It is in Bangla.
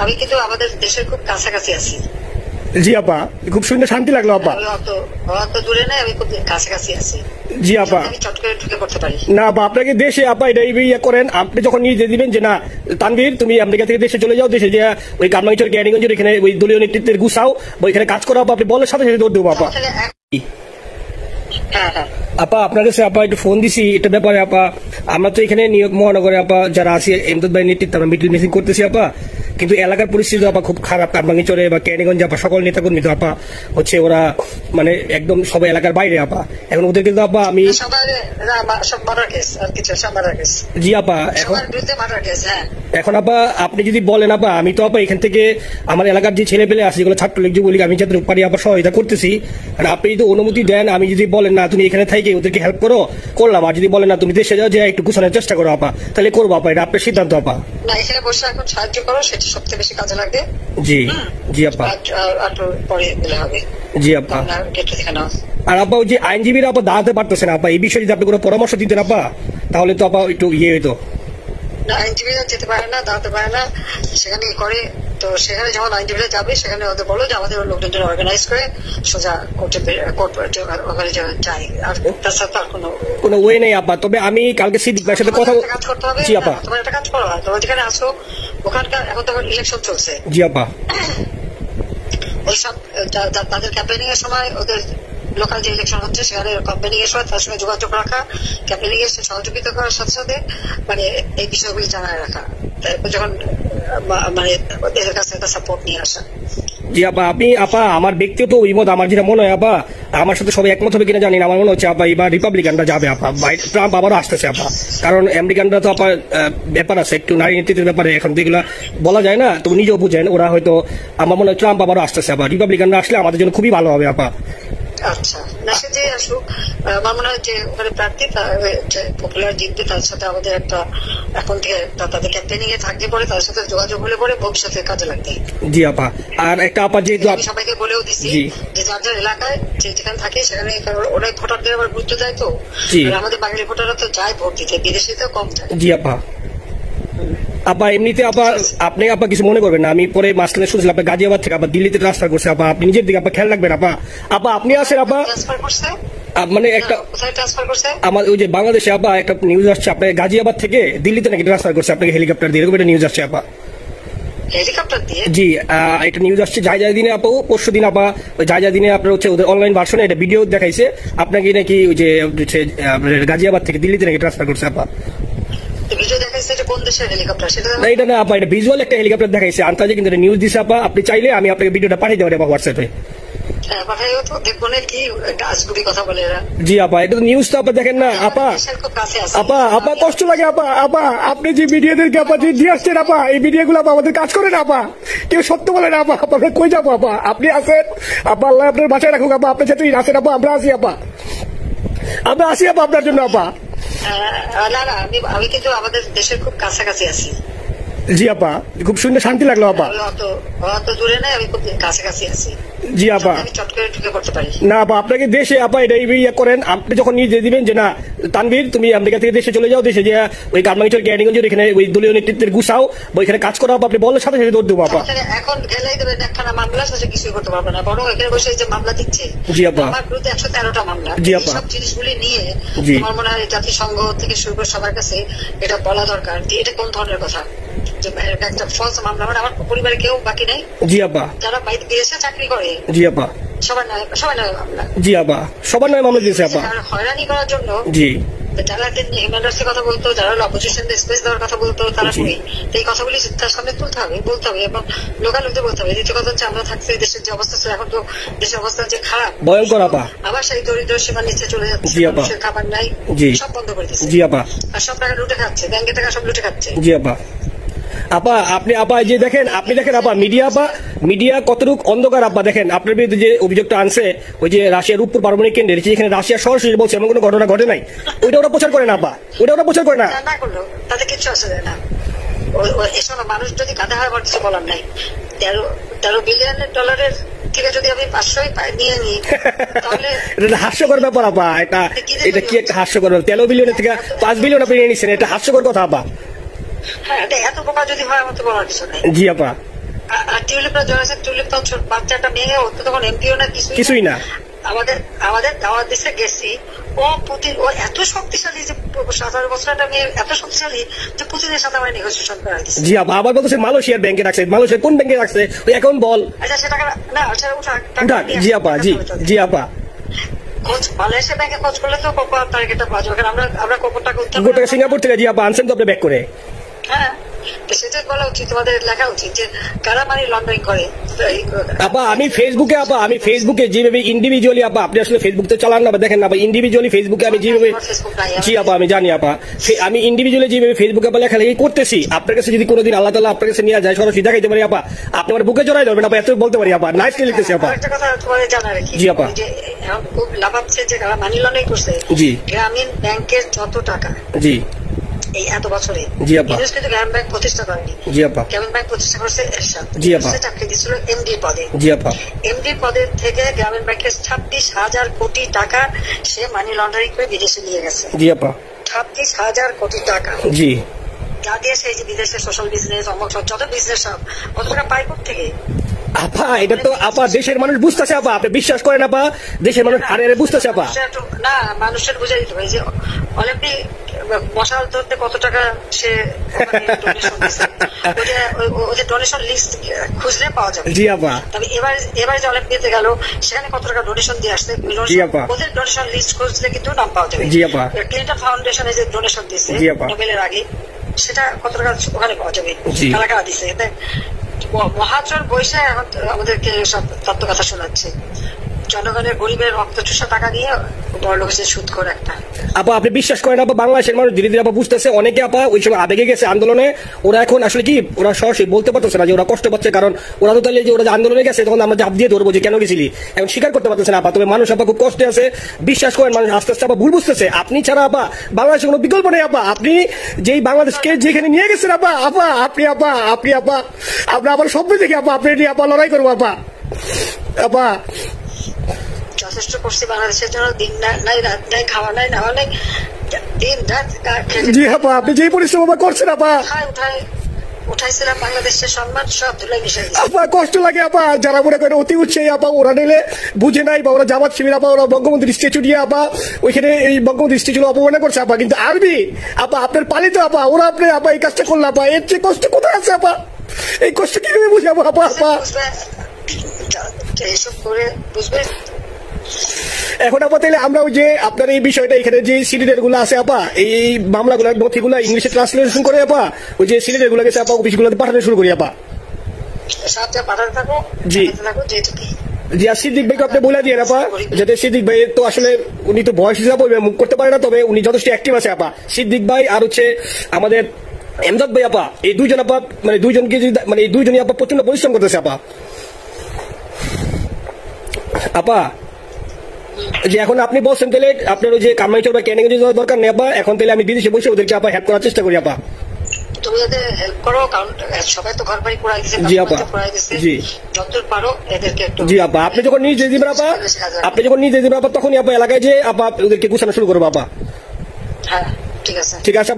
আমি কিন্তু আমাদের দেশের খুব কাছাকাছি আছি। জি আপা, খুব শুনে শান্তি লাগলো আপা। অত দূরে নাই, আমি খুব কাছাকাছি আছি। জি আপা, আমি চট করে ঢুকে পড়তে পারি না আপা, আপনাকে দেশে আপা এটা ইয়ে করেন, আপনি যখন নিয়ে দিবেন যে না তানভীর তুমি আমেরিকা থেকে দেশে চলে যাও, দেশে যে ওই কারমাঙ্গিচর ক্যানিগঞ্জের এখানে ওই দলীয় নেতৃত্বের গুছাও, ওইখানে কাজ করা আপনি বলার সাথে সাথে দৌড় দেবো আপা। আপা আপনার কাছে আপা একটু ফোন দিছি এটা ব্যাপারে আপা। আমরা তো এখানে নিয়োগ মহানগরে আপা যারা আছি এমদাদ ভাই নেতৃত্বে আমরা মিটিং মিটিং করতেছি আপা, কিন্তু এলাকার পরিস্থিতি আপা খুব খারাপ। কারমাঙ্গিচরে বা ক্যানিগঞ্জে আপা সকল নেতাকর্মী তো আপা হচ্ছে ওরা মানে একদম সবাই এলাকার বাইরে আপা। এখন ওদের কিন্তু আপা আমি জি আপা এখন আপা আপনি যদি বলেন আপা, আমি তো আপা এখান থেকে আমার এলাকার যে ছেলে পেলে আছে যেগুলো ছাত্রলীগ যুবলীগ আমি যাদের পারি আপা সহায়তা করতেছি। আর আপনি যদি অনুমতি দেন, আমি যদি বলেন না তুমি এখানে থেকে ওদেরকে হেল্প করো করলাম, আর যদি বলেন না তুমি দেশে যাও যে একটু গুছানোর চেষ্টা করো আপা, তাহলে করবো আপা, এটা আপনার সিদ্ধান্ত আপা। না এখানে বসে এখন সাহায্য করো, সেটা সবচেয়ে বেশি কাজে লাগবে। জি জি আপা, পরে দিলে হবে। জি আপা। আর আপা ওই যে আইনজীবীরা আপা দাঁড়াতে পারতেছে না আপা, এই বিষয়ে যদি আপনি কোনো পরামর্শ দিতেন আপা তাহলে তো আপা একটু ইয়ে হইতো। না আইনজীবীরা যেতে পারে না, দাঁড়াতে পারে না, সেখানে করে। তো সেখানে যখন আইনজীবীরা যাবে সেখানে ওদের বলো যে আমাদের লোকজন অর্গানাইজ করে সোজা কোর্টে যাই। আর তাছাড়া তার কোনো ওয়ে নেই আপা। তবে আমি কালকে সিদ্দিক ভাইয়ের সাথে কথা কাজ করতে হবে। জি আপা, তোমার একটা কাজ করো, তোমার যেখানে আসো ওখানকার এখন তো ইলেকশন চলছে। জি আপা, ওইসব তাদের ক্যাম্পেনিং এর সময় ওদের লোকাল যে ইলেকশন হচ্ছে সেখানে ক্যাম্পেনিং এর সময় তার সঙ্গে যোগাযোগ রাখা, ক্যাম্পেনিং এর সহযোগিতা করার সাথে সাথে মানে এই বিষয়গুলি জানায় রাখা, তারপর যখন মানে এদের কাছে একটা সাপোর্ট নিয়ে আসা। জি আপা, আপনি আপা আমার ব্যক্তিগত অভিমত আমার যেটা মনে হয় আপা, আমার সাথে সবাই একমত হবে কিনা জানি না, আমার মনে হচ্ছে আপা এবার রিপাবলিকানরা যাবে আপা, ট্রাম্প আবারও আসতেছে আপা। কারণ আমেরিকানরা তো আপা ব্যাপার আছে একটু নারী নেতৃত্বের ব্যাপারে, এখন যেগুলো বলা যায় না তো নিজেও বুঝেন, ওরা হয়তো আমার মনে হয় ট্রাম্প আবারও আসতেছে আপা। রিপাবলিকানরা আসলে আমাদের জন্য খুবই ভালো হবে আপা। আচ্ছা না সে যে আসুক, আমার মনে হয় যে ওখানে প্রার্থী পপুলার জিতবে, তার সাথে আমাদের একটা এখন থেকে তাদের ক্যাম্পেনিং এ থাকতে পরে তার সাথে যোগাযোগ হলে পরে ভবিষ্যতে কাজে লাগবে। জি আপা। আর একটা আপা যেহেতু আমি সবাইকে বলেও দিচ্ছি যে যার যার এলাকায় যেখানে থাকে সেখানে ওরাই ভোটারদের আবার গুরুত্ব দেয়। তো আমাদের বাঙালি ভোটাররা তো যায় ভোট দিতে, বিদেশে তো কম যায়। জি আপা। আপা এমনিতে আপা আপনি আপা কিছু মনে করবেন না, আমি পরে মাঝখানে শুনছিলাম আপনি গাজিয়াবাদ থেকে আবার দিল্লিতে ট্রান্সফার করছে আপা, আপনি নিজের দিকে আপা খেয়াল রাখবেন আপা। আপা আপনি আসেন আপা, মানে একটা আমার ওই যে বাংলাদেশে আপা একটা নিউজ আসছে আপনার গাজিয়াবাদ থেকে দিল্লিতে নাকি ট্রান্সফার করছে আপনাকে হেলিকপ্টার দিয়ে, এরকম একটা নিউজ আসছে আপা। জি একটা নিউজ আসছে জায়জা দিনে আপা, পরশু দিন আপা জায়জা দিনে আপনার হচ্ছে ওদের অনলাইন ভার্সনে এটা ভিডিও দেখাইছে আপনাকে নাকি ওই যে গাজিয়াবাদ থেকে দিল্লিতে নাকি ট্রান্সফার করছে আপা। এটা না আপা, এটা ভিজুয়াল একটা হেলিকপ্টার দেখাইছে আন্তাজে, কিন্তু নিউজ দিছে আপা। আপনি চাইলে আমি আপনাকে ভিডিওটা পাঠিয়ে দেবো আপা হোয়াটসঅ্যাপে। জি আপা, এটা তো নিউজ তো আপা দেখেন না আপা। আপা আপা কষ্ট লাগে আপা। আপা আপনি যে ভিডিওদেরকে আপা যে দিয়ে আসছেন আপা, এই ভিডিও গুলো আপা আমাদের কাজ করে না আপা, কেউ সত্য বলে না আপা। আপনাকে কই যাবো আপা, আপনি আসেন আপা, আল্লাহ আপনার বাসায় রাখুক আপা, আপনার সাথে আসেন আপা, আমরা আসি আপা, আমরা আসি আপা আপনার জন্য আপা। না না আমি কিন্তু আমাদের দেশের খুব কাছাকাছি আছি। জি আপা, খুব শুনে শান্তি লাগলো আপা। অত দূরে নাই, আমি খুব কাছাকাছি আছি। জি আপা, আমি চট করে ঢুকে পড়তে পারি। না আপা, আপনাকে দেশে আপা এটা ইয়ে করেন, আপনি যখন নিয়ে দিবেন যে না তানভীর তুমি আমেরিকা থেকে দেশে চলে যাও, দেশে যে ওই কারমাঙ্গিচর ক্যানিগঞ্জের এখানে ওই দলীয় নেতৃত্বের গুছাও, ওইখানে কাজ করা আপনি বলার সাথে সাথে দৌড় দেবো আপা। এখন গেলেই দেবেন একখানা মামলা, সাথে কিছুই করতে পারবে না, বরং এখানে বসে যে মামলা দিচ্ছে। জি আপা, আমার বিরুদ্ধে 113টা মামলা। জি আপা, সব জিনিসগুলি নিয়ে আমার মনে হয় জাতিসংঘ থেকে শুরু করে সবার কাছে এটা বলা দরকার যে এটা কোন ধরনের কথা, একটা ফলস মামলা। আমার পরিবারে কেউ বাকি নেই। জি আপা, যারা বিদেশে চাকরি করে জি আপা সবার নয় মামলা। জি আপা, সবার নয় মামলা দিয়েছে আপা। হয়রানি করার জন্য জি যারা হিউম্যান রাইটস এর কথা বলতো, যারা অপোজিশন স্পেস দেওয়ার কথা বলতো, তারা কই এই কথাগুলি তার সামনে তুলতে হবে, বলতে হবে এবং লোকাল লোকদের বলতে হবে। দ্বিতীয় কথা হচ্ছে আমরা থাকছি দেশের যে অবস্থা, এখন তো দেশের অবস্থা যে খারাপ, ভয়ঙ্কর আপা। আবার সেই দরিদ্র সীমার নিচে চলে যাচ্ছে, মানুষের খাবার নাই, সব বন্ধ করে দিচ্ছে। জি আপা, আর সব টাকা লুটে খাচ্ছে, ব্যাংকের টাকা সব লুটে খাচ্ছে। জি আপা। আপা আপনি আপা যে দেখেন, আপনি দেখেন আপা মিডিয়া কতটুক অন্ধকার আপা। দেখেন আপনার বিরুদ্ধে যে অভিযোগটা আনছে ওই যে রাশিয়ার রূপপুর পারমাণবিক কেন্দ্রে, যেখানে রাশিয়া সরাসরি বলছে এমন কোনো ঘটনা ঘটে নাই, ওইটা ওরা প্রচার করে না আপা, ওইটা ওরা প্রচার করে না। তাতে কিছু আসে না। এসব মানুষ যদি কাঁধে হয় আমার কিছু বলার নাই। 13 বিলিয়ন ডলারের থেকে যদি আমি 500 নিয়ে নিই তাহলে এটা হাস্যকর ব্যাপার আপা। এটা কি একটা হাস্যকর, 13 বিলিয়নের থেকে 5 বিলিয়ন আপনি নিয়ে নিচ্ছেন, এটা হাস্যকর কথা আপা। হ্যাঁ, এত বোকা যদি হয় আমার তো বলার কিছু নাই। জি আপা, টিউলিপরা জড় আছে, টিউলিপ তো বাচ্চাটা মেয়ে, ও তো তখন এমপিও না, কিছুই না। আমাদের দাওয়াত দেশে গেছি, ও পুতিন, ও এত শক্তিশালী যে 17 বছরটা মেয়ে এত শক্তিশালী যে পুতিনের সাথে আমার নেগোসিয়েশন করা দিচ্ছে। জি আপা, আবার বলতেছে মালয়েশিয়ার ব্যাংকে রাখছে, মালয়েশিয়ার কোন ব্যাংকে রাখছে ওই অ্যাকাউন্ট বল। আচ্ছা সেটা না, আচ্ছা উঠাক। জি আপা, জি আপা, খোঁজ মালয়েশিয়া ব্যাংকে খোঁজ করলে তো কোকো টার্গেটটা পাওয়া যাবে, আমরা কোকোটাকে গোটা সিঙ্গাপুর থেকে। জি আপা, আনছেন তো আপনি ব্যাক করে। হ্যাঁ, সেটা বলা উচিত, তোমাদের লেখা উচিত যে কারা মানি লন্ডারিং করে। আপা আমি ফেসবুকে যেভাবে ইন্ডিভিজুয়ালি, আপা আপনি আসলে ফেসবুক তো চালান না, দেখেন না ইন্ডিভিজুয়ালি ফেসবুকে আমি যেভাবে, জি আপা আমি জানি আপা, আমি ইন্ডিভিজুয়ালি যেভাবে ফেসবুকে আপা লেখালেখি করতেছি, আপনার কাছে যদি কোনোদিন আল্লাহ তাআলা আপনার কাছে নিয়ে যায়, সরাসরি দেখাইতে পারি আপা, আপনি আমার বুকে জড়াই ধরবেন আপা, এত বলতে পারি আপা, নাইসলি লিখতেছি আপা। একটা কথা তোমাদের জানা রাখি, জি আপা, এখন খুব লাভাচ্ছে যে মানি লন্ডারিং করছে। জি, গ্রামীণ ব্যাংকের যত টাকা, জি এই এত বছরে, জি আপা, কিন্তু গ্রামীণ ব্যাংক প্রতিষ্ঠা করেনি। জি আপা, গ্রামীণ ব্যাংক প্রতিষ্ঠা করেছে এরশাদ। জি আপা, চাকরি দিচ্ছিল এমডি পদে। জি আপা, এমডি পদের থেকে গ্রামীণ ব্যাংকের 26,000 কোটি টাকা সে মানি লন্ডারিং করে বিদেশে নিয়ে গেছে। জি আপা, 26,000 কোটি টাকা। জি, যা দিয়ে সেই যে বিদেশে সোশ্যাল বিজনেস, অমক যত বিজনেস সব কত টাকা পায় থেকে। আপা এটা তো আপা দেশের মানুষ বুঝতেছে আপা, আপনি বিশ্বাস করেন আপা, দেশের মানুষ আরে বুঝতেছে আপা। না, মানুষের বুঝে দিতে হবে যে অলিম্পিক মশাল ধরতে কত টাকা সে ডোনেশন দিচ্ছে, ওদের ডোনেশন লিস্ট খুঁজলে পাওয়া যাবে। জি আপা, তবে এবার যে অলিম্পিকে গেল সেখানে কত টাকা ডোনেশন দিয়ে আসছে, ওদের ডোনেশন লিস্ট খুঁজলে কিন্তু নাম পাওয়া যাবে। জি আপা, ক্লিন্টন ফাউন্ডেশনে যে ডোনেশন দিচ্ছে নোবেলের আগে, সেটা কত টাকা ওখানে পাওয়া যাবে, কারা কারা দিচ্ছে। মহাজন বৈশা এখন আমাদেরকে সব তত্ত্ব কথা শোনাচ্ছে, জনগণের গরিবের রক্ত চুষা টাকা নিয়ে বড় লোক সুদ করে একটা। আপা আপনি বিশ্বাস করেন আপা, বাংলাদেশের মানুষ ধীরে ধীরে আপা বুঝতেছে, অনেকে আপা ওই সময় আবেগে গেছে আন্দোলনে, ওরা এখন আসলে কি ওরা সরাসরি বলতে পারতেছে না যে ওরা কষ্ট পাচ্ছে, কারণ ওরা তো তাহলে যে ওরা যে আন্দোলনে গেছে তখন আমরা জাপ দিয়ে ধরবো যে কেন গেছিলি, এখন স্বীকার করতে পারতেছে না আপা। তবে মানুষ আপা খুব কষ্টে আছে, বিশ্বাস করেন মানুষ আস্তে আস্তে আপা ভুল বুঝতেছে। আপনি ছাড়া আপা বাংলাদেশের কোনো বিকল্প নেই আপা, আপনি যেই বাংলাদেশকে যেখানে নিয়ে গেছেন আপা, আপনি আবার সব দেখে আপা আপনি নিয়ে আপা লড়াই করবো আপা। আপা যথেষ্ট করছি বাংলাদেশের জন্য, দিন নাই রাত নাই, খাওয়া নাই নাওয়া নাই, দিন রাত। জি আপা, আপনি যে পরিশ্রম আপা করছেন আপা, উঠাইছিলাম বাংলাদেশের সম্মান সব ধুলাই মিশাই আপা। কষ্ট লাগে আপা, যারা মনে করেন অতি উৎসাহী আপা, ওরা নিলে বুঝে নাই বা ওরা জামাত শিবির আপা, ওরা বঙ্গবন্ধুর স্ট্যাচু দিয়ে আপা ওইখানে এই বঙ্গবন্ধুর স্ট্যাচু অপমানা করছে আপা, কিন্তু আরবি আপা আপনার পালিত আপা, ওরা আপনি আপা এই কাজটা করলো আপা, এর চেয়ে কষ্ট কোথায় আছে আপা? এই কষ্ট কিভাবে বুঝাবো আপা? এইসব করে বুঝবে। এখন আপা তাহলে আমরা ওই যে আপনার এই বিষয়টা এখানে যে সিলিডার গুলো আছে আপা, এই মামলাগুলোর নথিগুলো ইংলিশে ট্রান্সলেশন করে আপা, ওই যে সিলিডার গুলো গেছে আপা অফিসগুলোতে পাঠানো শুরু করি আপা। পাঠাতে থাকো, জি জি। আর সিদ্দিক ভাইকে আপনি বলে দিয়ে আপা, যাতে সিদ্দিক ভাই তো আসলে উনি তো বয়স হিসাবে মুখ করতে পারে না, তবে উনি যথেষ্ট অ্যাক্টিভ আছে আপা। সিদ্দিক ভাই আর হচ্ছে আমাদের এমদাদ ভাই আপা, এই দুইজন আপা মানে দুইজনকে মানে এই দুইজনই আপা প্রচন্ড পরিশ্রম করতেছে আপা। আপা যে এখন আপনি বলছেন তাহলে আপনার ওই যে কামাইচর বা ক্যানিং যাওয়ার দরকার নেই আপা, এখন তাহলে আমি বিদেশে বসে ওদেরকে আপা হেল্প করার চেষ্টা করি আপা। তুমি যাদের হেল্প করো, কারণ সবাই তো ঘর বাড়ি করাই দিচ্ছে। জি আপা, জি যতদূর পারো এদেরকে একটু। জি আপা, আপনি যখন নিজে দিবেন আপা, তখনই আপা এলাকায় যে আপা ওদেরকে গুছানো শুরু করবো আপা। হ্যাঁ ঠিক আছে, ঠিক আছে।